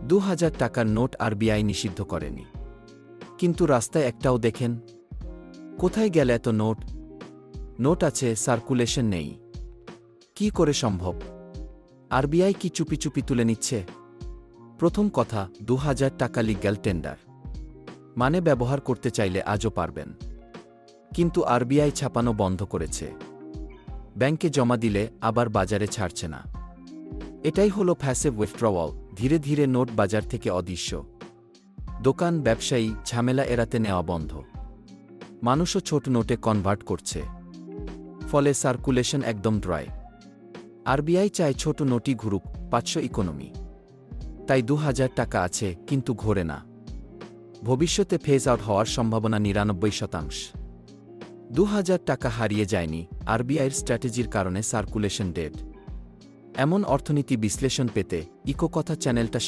২,০০০ টাকার note RBI নিষিদ্ধ করেনি। কিন্তু রাস্তায় একটাও দেখেন? কোথায় গেল এত নোট? নোট আছে, সার্কুলেশন নেই। কি করে সম্ভব? আরবিআই কি চুপি চুপি তুলে নিচ্ছে? প্রথম কথা, ২,০০০ টাকা লিগ্যাল টেন্ডার, মানে ব্যবহার করতে চাইলে আজও পারবেন। কিন্তু আরবিআই ছাপানো বন্ধ করেছে। ব্যাংকে জমা দিলে আবার বাজারে ছাড়ছে না। এটাই হলো প্যাসিভ উইথড্রওয়াল। ধীরে ধীরে নোট বাজার থেকে অদৃশ্য। দোকান, ব্যবসায়ী ঝামেলা এড়াতে নেওয়া বন্ধ। মানুষও ছোট নোটে কনভার্ট করছে। ফলে সার্কুলেশন একদম ড্রাই। আরবিআই চায় ছোট নোটই ঘুরুক, ৫০০ ইকোনমি। তাই ২,০০০ টাকা আছে, কিন্তু ঘোরে না। ভবিষ্যতে ফেজ আউট হওয়ার সম্ভাবনা ৯৯%। ২,০০০ টাকা হারিয়ে যায়নি, আরবিআইয়ের স্ট্র্যাটেজির কারণে সার্কুলেশন ডেড। এমন অর্থনীতি বিশ্লেষণ পেতে ইকো কথা চ্যানেলটা